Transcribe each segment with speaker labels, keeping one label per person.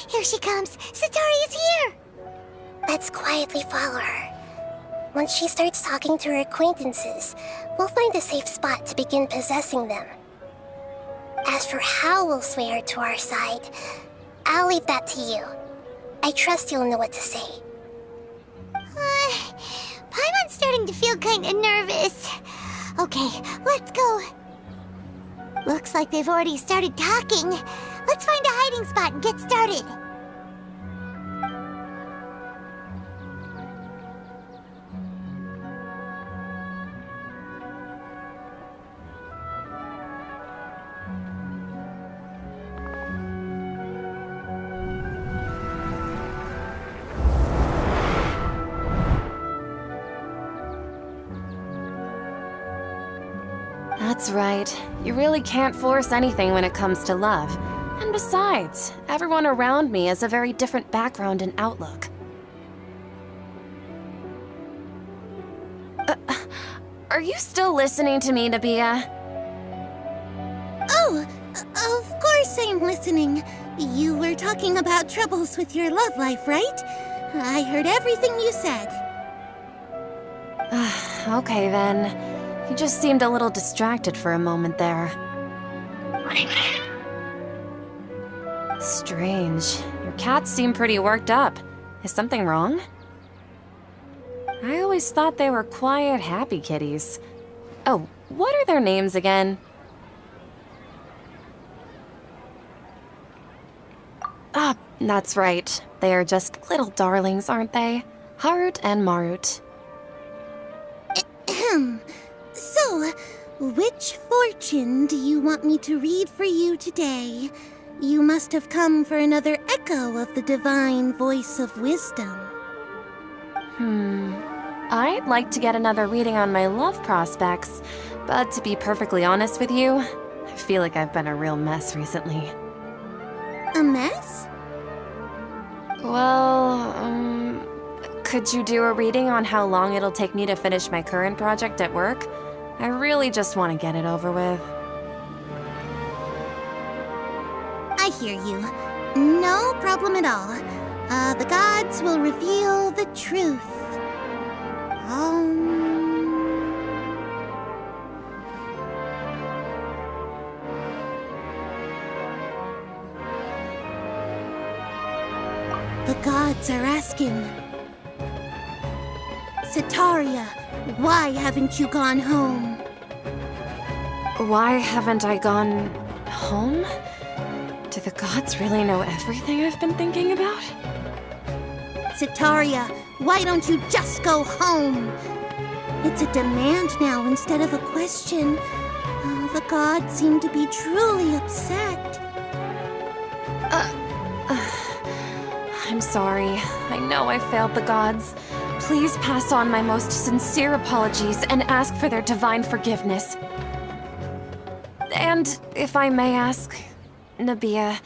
Speaker 1: Here she comes! Satori is here!
Speaker 2: Let's quietly follow her. Once she starts talking to her acquaintances, we'll find a safe spot to begin possessing them. As for how we'll sway her to our side, I'll leave that to you. I trust you'll know what to say.
Speaker 1: Paimon's starting to feel kinda nervous. Okay, let's go. Looks like they've already started talking. Let's find a hiding spot and get started.
Speaker 3: That's right. You really can't force anything when it comes to love. And besides, everyone around me has a very different background and outlook. Are you still listening to me, Nabia?
Speaker 1: Oh, of course I'm listening. You were talking about troubles with your love life, right? I heard everything you said.
Speaker 3: Okay then. You just seemed a little distracted for a moment there. Strange. Your cats seem pretty worked up. Is something wrong? I always thought they were quiet, happy kitties. Oh, what are their names again? Ah, that's right. They are just little darlings, aren't they? Harut and Marut.
Speaker 1: So, which fortune do you want me to read for you today? You must have come for another echo of the divine voice of wisdom.
Speaker 3: I'd like to get another reading on my love prospects, but to be perfectly honest with you, I feel like I've been a real mess recently.
Speaker 1: A mess?
Speaker 3: Well, could you do a reading on how long it'll take me to finish my current project at work? I really just want to get it over with.
Speaker 1: I hear you. No problem at all. The gods will reveal the truth. The gods are asking. Sataria, why haven't you gone home?
Speaker 3: Why haven't I gone home? Do the gods really know everything I've been thinking about?
Speaker 1: Sataria, why don't you just go home? It's a demand now instead of a question. The gods seem to be truly upset.
Speaker 3: I'm sorry. I know I failed the gods. Please pass on my most sincere apologies and ask for their divine forgiveness. And if I may ask, Nabia,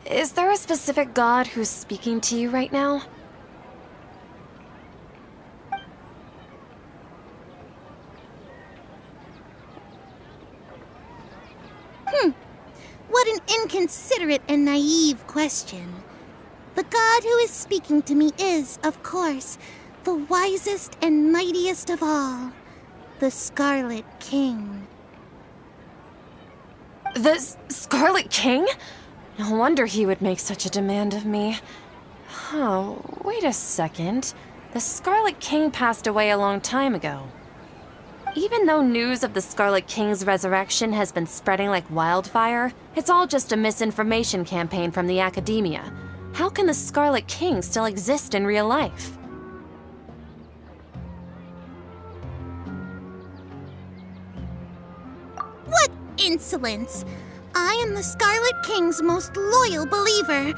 Speaker 3: is there a specific god who's speaking to you right now?
Speaker 1: What an inconsiderate and naive question. The god who is speaking to me is, of course, the wisest and mightiest of all, the Scarlet King.
Speaker 3: The Scarlet King? No wonder he would make such a demand of me. Oh, wait a second. The Scarlet King passed away a long time ago. Even though news of the Scarlet King's resurrection has been spreading like wildfire, it's all just a misinformation campaign from the academia. How can the Scarlet King still exist in real life?
Speaker 1: What insolence! I am the Scarlet King's most loyal believer.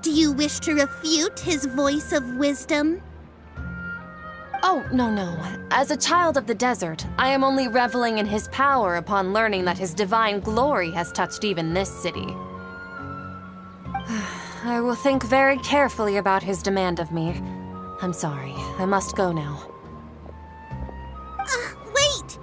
Speaker 1: Do you wish to refute his voice of wisdom?
Speaker 3: Oh, no. As a child of the desert, I am only reveling in his power upon learning that his divine glory has touched even this city. I will think very carefully about his demand of me. I'm sorry, I must go now.
Speaker 1: Wait!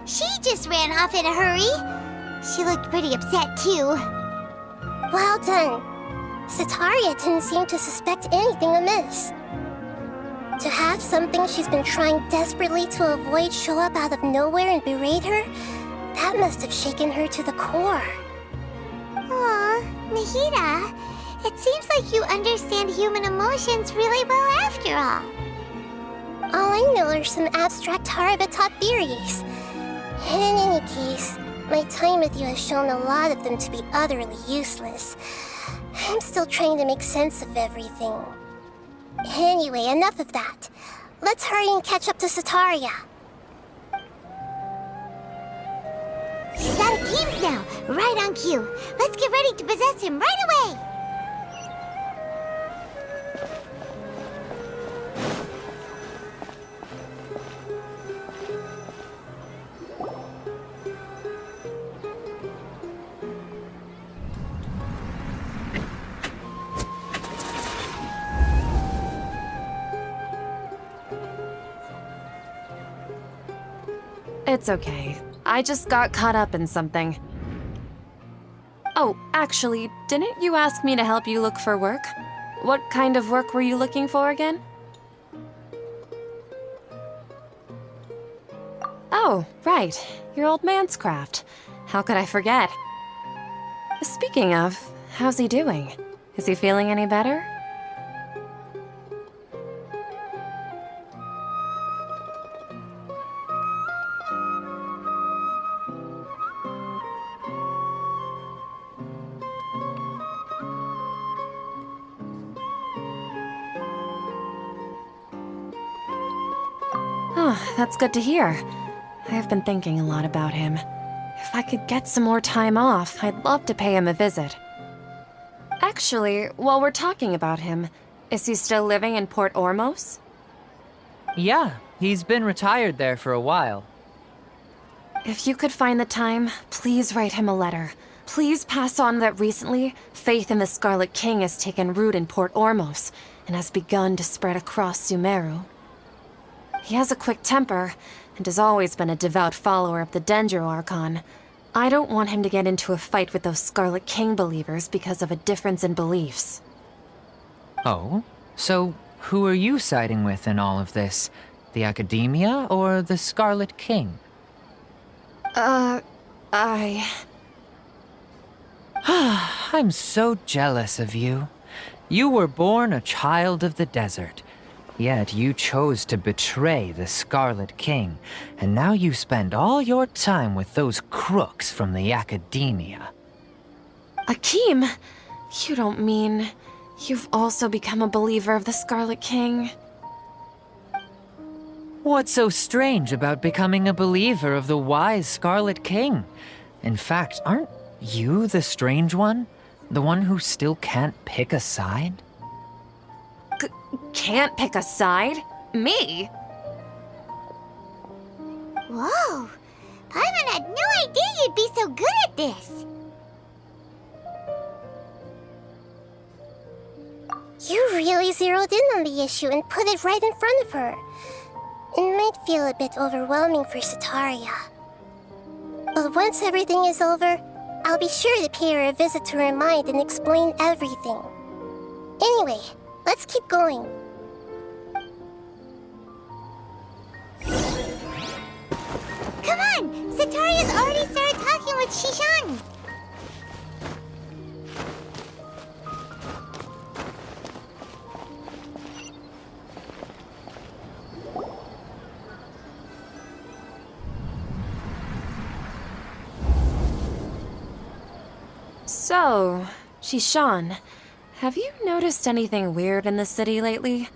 Speaker 1: She just ran off in a hurry. She looked pretty upset, too.
Speaker 2: Well done. Sataria didn't seem to suspect anything amiss. To have something she's been trying desperately to avoid show up out of nowhere and berate her, that must have shaken her to the core.
Speaker 1: Aw, Nahida, it seems like you understand human emotions really well after all.
Speaker 2: All I know are some abstract Harava-taught theories. And in any case, my time with you has shown a lot of them to be utterly useless. I'm still trying to make sense of everything. Anyway, enough of that. Let's hurry and catch up to Sataria.
Speaker 1: She's out of games now, right on cue. Let's get ready to possess him right away.
Speaker 3: It's okay. I just got caught up in something. Oh, actually, didn't you ask me to help you look for work? What kind of work were you looking for again? Oh, right. Your old man's craft. How could I forget? Speaking of, how's he doing? Is he feeling any better? Oh, that's good to hear. I've been thinking a lot about him. If I could get some more time off, I'd love to pay him a visit. Actually, while we're talking about him, is he still living in Port Ormos?
Speaker 4: Yeah, he's been retired there for a while.
Speaker 3: If you could find the time, please write him a letter. Please pass on that recently, faith in the Scarlet King has taken root in Port Ormos and has begun to spread across Sumeru. He has a quick temper, and has always been a devout follower of the Dendro Archon. I don't want him to get into a fight with those Scarlet King believers because of a difference in beliefs.
Speaker 4: Oh? So, who are you siding with in all of this? The Academia or the Scarlet King? I'm so jealous of you. You were born a child of the desert. Yet you chose to betray the Scarlet King, and now you spend all your time with those crooks from the Academia.
Speaker 3: Akeem, you don't mean you've also become a believer of the Scarlet King?
Speaker 4: What's so strange about becoming a believer of the wise Scarlet King? In fact, aren't you the strange one? The one who still can't pick a side?
Speaker 3: Can't pick a side? Me?
Speaker 1: Whoa! Paimon had no idea you'd be so good at this.
Speaker 2: You really zeroed in on the issue and put it right in front of her. It might feel a bit overwhelming for Sataria. But once everything is over, I'll be sure to pay her a visit to her mind and explain everything. Anyway, let's keep going.
Speaker 1: Come on! Sataria's already started talking with Shishan.
Speaker 3: So, Shishan, have you noticed anything weird in the city lately?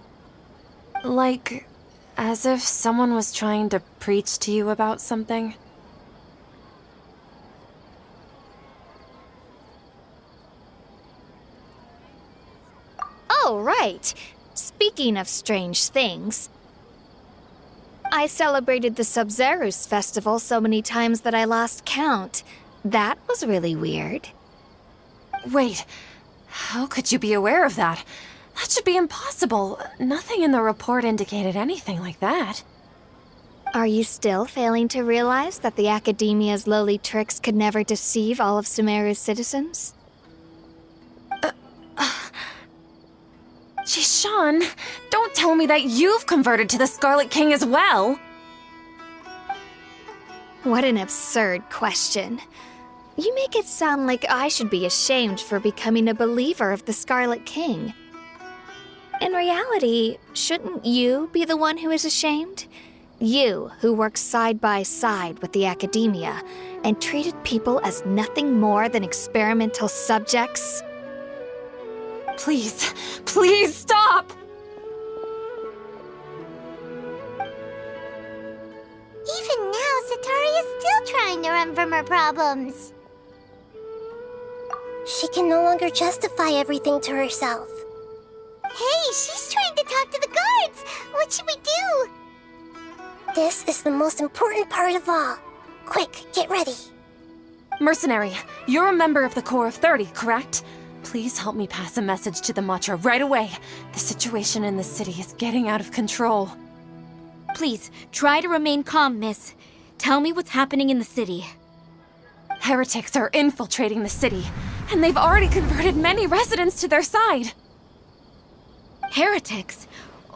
Speaker 3: Like, as if someone was trying to preach to you about something?
Speaker 5: Oh, right. Speaking of strange things, I celebrated the Sub-Zerus festival so many times that I lost count. That was really weird.
Speaker 3: Wait, how could you be aware of that? That should be impossible. Nothing in the report indicated anything like that.
Speaker 5: Are you still failing to realize that the Academia's lowly tricks could never deceive all of Sumeru's citizens?
Speaker 3: Sean, don't tell me that you've converted to the Scarlet King as well!
Speaker 5: What an absurd question. You make it sound like I should be ashamed for becoming a believer of the Scarlet King. In reality, shouldn't you be the one who is ashamed? You, who worked side by side with the Academia and treated people as nothing more than experimental subjects?
Speaker 3: Please, please stop!
Speaker 1: Even now, Satari is still trying to run from her problems.
Speaker 2: She can no longer justify everything to herself.
Speaker 1: Hey, she's trying to talk to the guards! What should we do?
Speaker 2: This is the most important part of all. Quick, get ready.
Speaker 3: Mercenary, you're a member of the Corps of 30, correct? Please help me pass a message to the Matcha right away. The situation in the city is getting out of control.
Speaker 6: Please, try to remain calm, miss. Tell me what's happening in the city.
Speaker 3: Heretics are infiltrating the city, and they've already converted many residents to their side.
Speaker 6: Heretics?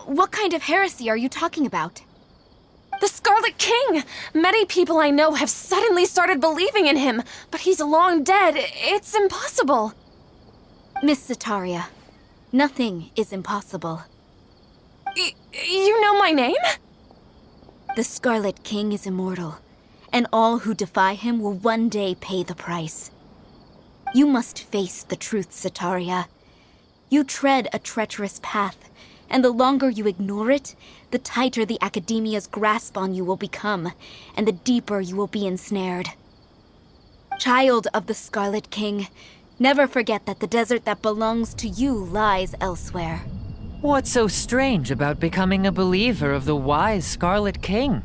Speaker 6: What kind of heresy are you talking about?
Speaker 3: The Scarlet King! Many people I know have suddenly started believing in him, but he's long dead. It's impossible.
Speaker 6: Miss Sataria, nothing is impossible.
Speaker 3: You know my name?
Speaker 6: The Scarlet King is immortal, and all who defy him will one day pay the price. You must face the truth, Sataria. You tread a treacherous path, and the longer you ignore it, the tighter the Academia's grasp on you will become, and the deeper you will be ensnared. Child of the Scarlet King, never forget that the desert that belongs to you lies elsewhere.
Speaker 4: What's so strange about becoming a believer of the wise Scarlet King?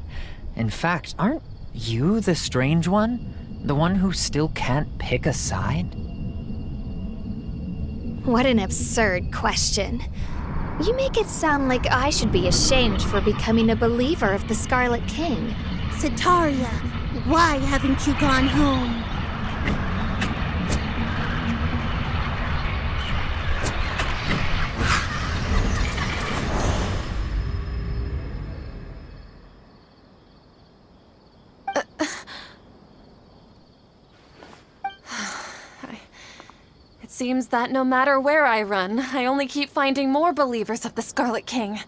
Speaker 4: In fact, aren't you the strange one? The one who still can't pick a side?
Speaker 5: What an absurd question. You make it sound like I should be ashamed for becoming a believer of the Scarlet King.
Speaker 1: Sataria, why haven't you gone home?
Speaker 3: It seems that no matter where I run, I only keep finding more believers of the Scarlet King.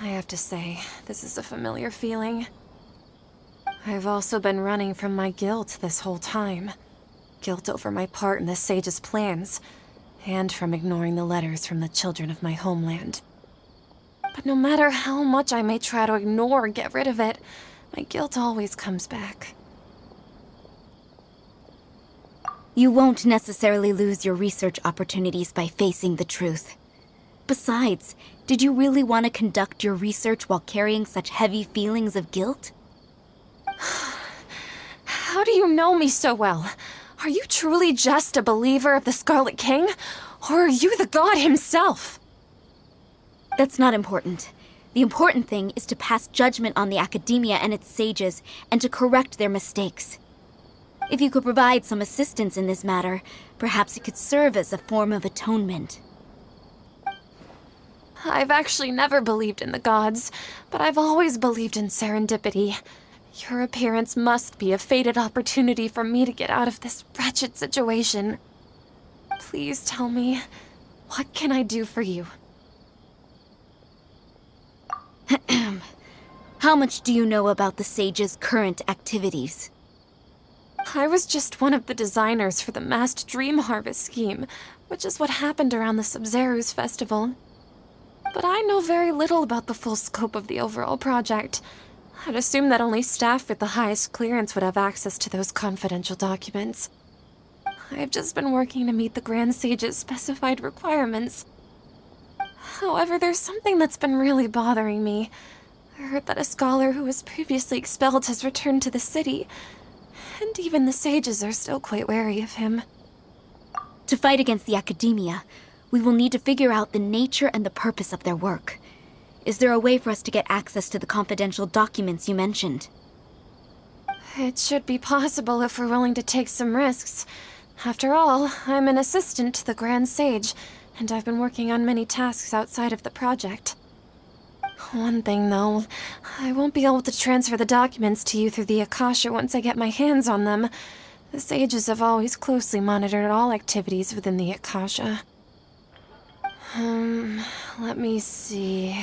Speaker 3: I have to say, this is a familiar feeling. I've also been running from my guilt this whole time. Guilt over my part in the Sage's plans, and from ignoring the letters from the children of my homeland. But no matter how much I may try to ignore or get rid of it, my guilt always comes back.
Speaker 6: You won't necessarily lose your research opportunities by facing the truth. Besides, did you really want to conduct your research while carrying such heavy feelings of guilt?
Speaker 3: How do you know me so well? Are you truly just a believer of the Scarlet King? Or are you the god himself?
Speaker 6: That's not important. The important thing is to pass judgment on the Academia and its sages, and to correct their mistakes. If you could provide some assistance in this matter, perhaps it could serve as a form of atonement.
Speaker 3: I've actually never believed in the gods, but I've always believed in serendipity. Your appearance must be a fated opportunity for me to get out of this wretched situation. Please tell me, what can I do for you?
Speaker 6: How much do you know about the sage's current activities?
Speaker 3: I was just one of the designers for the masked dream harvest scheme, which is what happened around the Sub-Zero's festival. But I know very little about the full scope of the overall project. I'd assume that only staff with the highest clearance would have access to those confidential documents. I've just been working to meet the Grand Sage's specified requirements. However, there's something that's been really bothering me. I heard that a scholar who was previously expelled has returned to the city, and even the sages are still quite wary of him.
Speaker 6: To fight against the Academia, we will need to figure out the nature and the purpose of their work. Is there a way for us to get access to the confidential documents you mentioned?
Speaker 3: It should be possible if we're willing to take some risks. After all, I'm an assistant to the Grand Sage, and I've been working on many tasks outside of the project. One thing, though, I won't be able to transfer the documents to you through the Akasha once I get my hands on them. The sages have always closely monitored all activities within the Akasha. Let me see.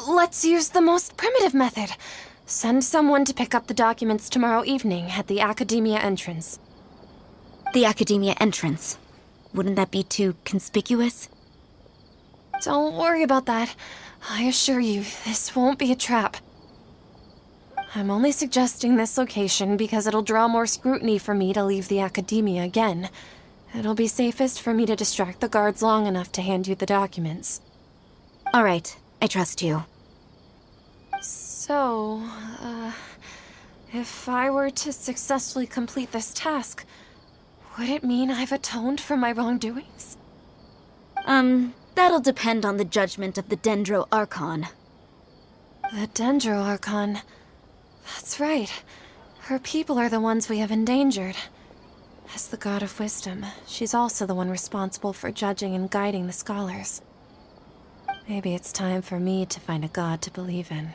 Speaker 3: Let's use the most primitive method. Send someone to pick up the documents tomorrow evening at the Academia entrance.
Speaker 6: The Academia entrance. Wouldn't that be too conspicuous?
Speaker 3: Don't worry about that. I assure you, this won't be a trap. I'm only suggesting this location because it'll draw more scrutiny for me to leave the Academia again. It'll be safest for me to distract the guards long enough to hand you the documents.
Speaker 6: All right, I trust you.
Speaker 3: So, if I were to successfully complete this task, would it mean I've atoned for my wrongdoings?
Speaker 6: That'll depend on the judgment of the Dendro Archon.
Speaker 3: The Dendro Archon. That's right. Her people are the ones we have endangered. As the god of wisdom, she's also the one responsible for judging and guiding the scholars. Maybe it's time for me to find a god to believe in.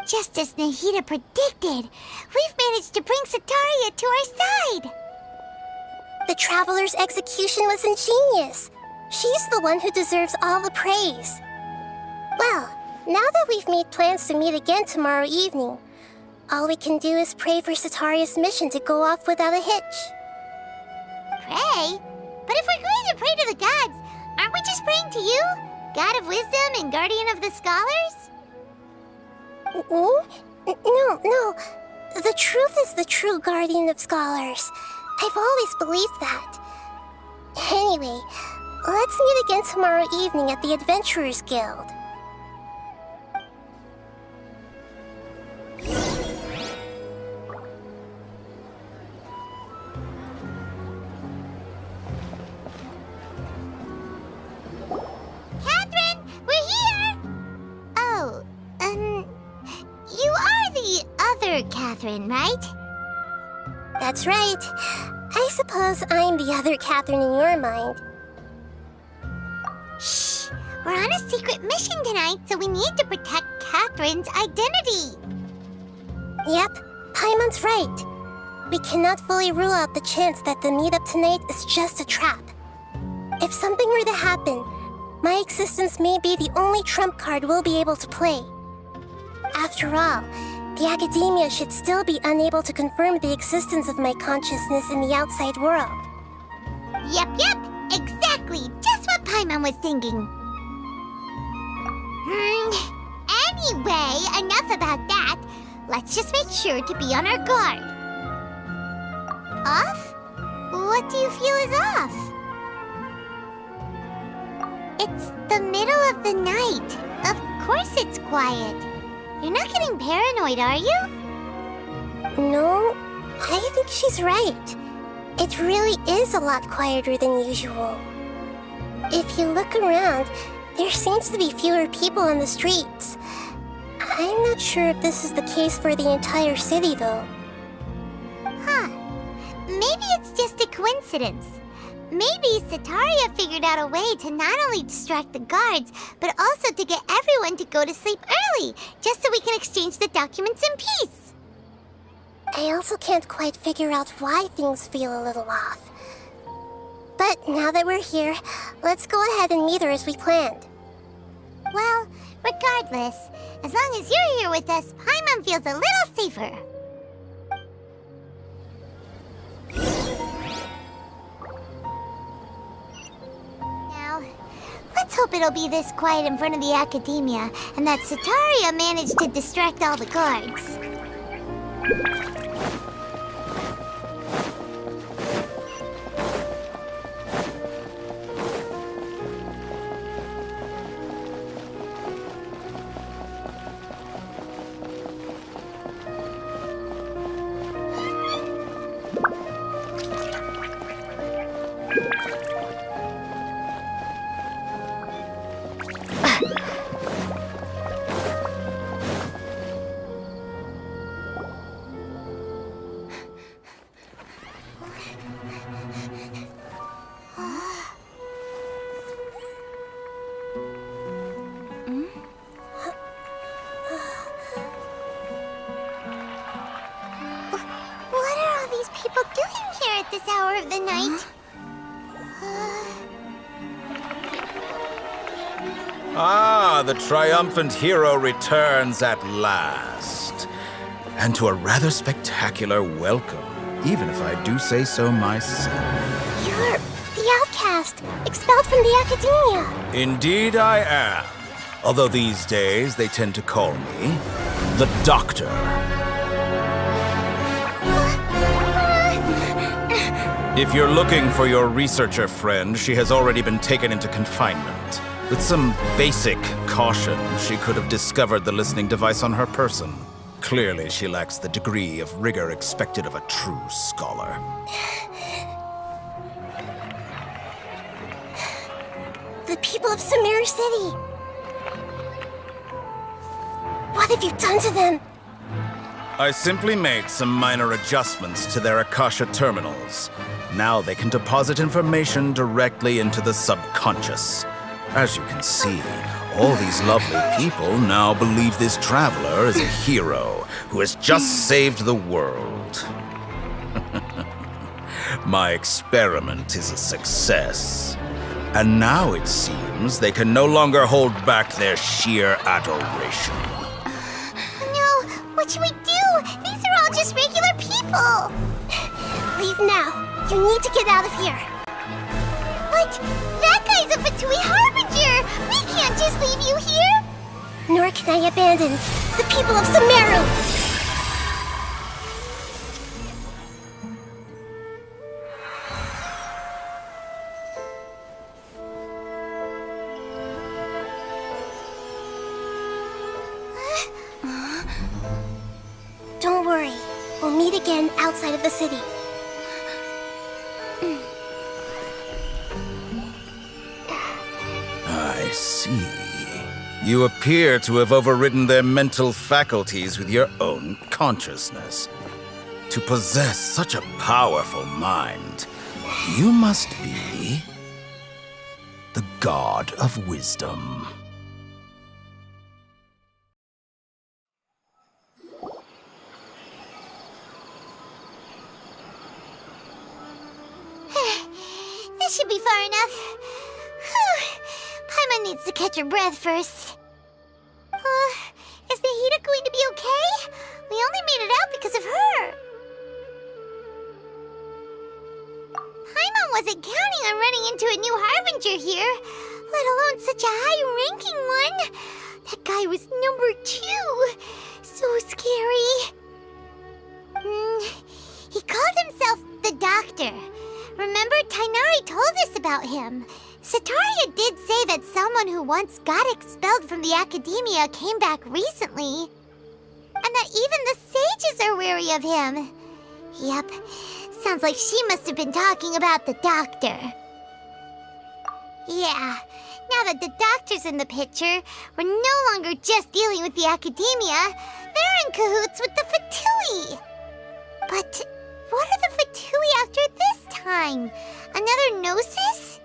Speaker 1: Just as Nahida predicted, we've managed to bring Sataria to our side.
Speaker 2: The Traveler's execution was ingenious. She's the one who deserves all the praise. Well, now that we've made plans to meet again tomorrow evening, all we can do is pray for Sataria's mission to go off without a hitch.
Speaker 1: Pray? But if we're going to pray to the gods, aren't we just praying to you? God of wisdom and guardian of the scholars?
Speaker 2: No. The truth is the true guardian of scholars. I've always believed that. Anyway, let's meet again tomorrow evening at the Adventurers Guild.
Speaker 1: Catherine, we're here! Oh, you are the other Catherine, right?
Speaker 2: That's right. I suppose I'm the other Catherine in your mind.
Speaker 1: Shh! We're on a secret mission tonight, so we need to protect Catherine's identity.
Speaker 2: Yep, Paimon's right. We cannot fully rule out the chance that the meetup tonight is just a trap. If something were to happen, my existence may be the only trump card we'll be able to play. After all, the Academia should still be unable to confirm the existence of my consciousness in the outside world.
Speaker 1: Yep, exactly. Just what Paimon was thinking. Anyway, enough about that. Let's just make sure to be on our guard. Off? What do you feel is off? It's the middle of the night. Of course it's quiet. You're not getting paranoid, are you?
Speaker 2: No, I think she's right. It really is a lot quieter than usual. If you look around, there seems to be fewer people on the streets. I'm not sure if this is the case for the entire city, though.
Speaker 1: Huh. Maybe it's just a coincidence. Maybe Sataria figured out a way to not only distract the guards, but also to get everyone to go to sleep early, just so we can exchange the documents in peace.
Speaker 2: I also can't quite figure out why things feel a little off. But now that we're here, let's go ahead and meet her as we planned.
Speaker 1: Well, regardless, as long as you're here with us, Paimon feels a little safer. Now, let's hope it'll be this quiet in front of the Academia, and that Sataria managed to distract all the guards.
Speaker 2: hour of the night.
Speaker 7: Ah, the triumphant hero returns at last. And to a rather spectacular welcome, even if I do say so myself.
Speaker 2: You're the outcast, expelled from the academia.
Speaker 7: Indeed I am. Although these days they tend to call me the Doctor. If you're looking for your researcher friend, she has already been taken into confinement. With some basic caution, she could have discovered the listening device on her person. Clearly, she lacks the degree of rigor expected of a true scholar.
Speaker 2: The people of Sumeru City. What have you done to them?
Speaker 7: I simply made some minor adjustments to their Akasha terminals. Now they can deposit information directly into the subconscious. As you can see, all these lovely people now believe this traveler is a hero who has just saved the world. My experiment is a success. And now it seems they can no longer hold back their sheer adoration.
Speaker 2: No, what should we do? These are all just regular people. Leave now. You need to get out of here. But that guy's a Fatui Harbinger. We can't just leave you here. Nor can I abandon the people of Sumeru. Don't worry. We'll meet again outside of the city.
Speaker 7: I see. You appear to have overridden their mental faculties with your own consciousness. To possess such a powerful mind, you must be the god of wisdom.
Speaker 2: This should be far enough. Paimon needs to catch her breath first. Is Nahida going to be okay? We only made it out because of her. Paimon wasn't counting on running into a new Harbinger here, let alone such a high-ranking one. That guy was number 2. So scary. He called himself the Doctor. Remember, Tainari told us about him. Sataria did say that someone who once got expelled from the academia came back recently. And that even the sages are wary of him. Yep, sounds like she must have been talking about the Doctor. Yeah, now that the Doctor's in the picture, we're no longer just dealing with the academia. They're in cahoots with the Fatui. But what are the Fatui after this time? Another Gnosis?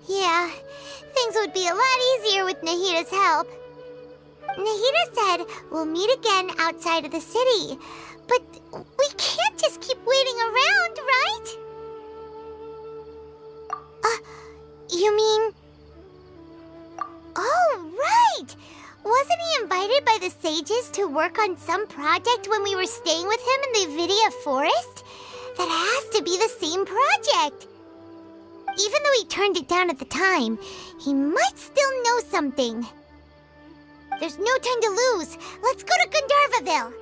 Speaker 2: Yeah, things would be a lot easier with Nahida's help. Nahida said we'll meet again outside of the city. But we can't just keep waiting around, right? You mean... Oh, right! Wasn't he invited by the sages to work on some project when we were staying with him in the Vidia Forest? That has to be the same project. Even though he turned it down at the time, he might still know something. There's no time to lose. Let's go to Gandharvaville.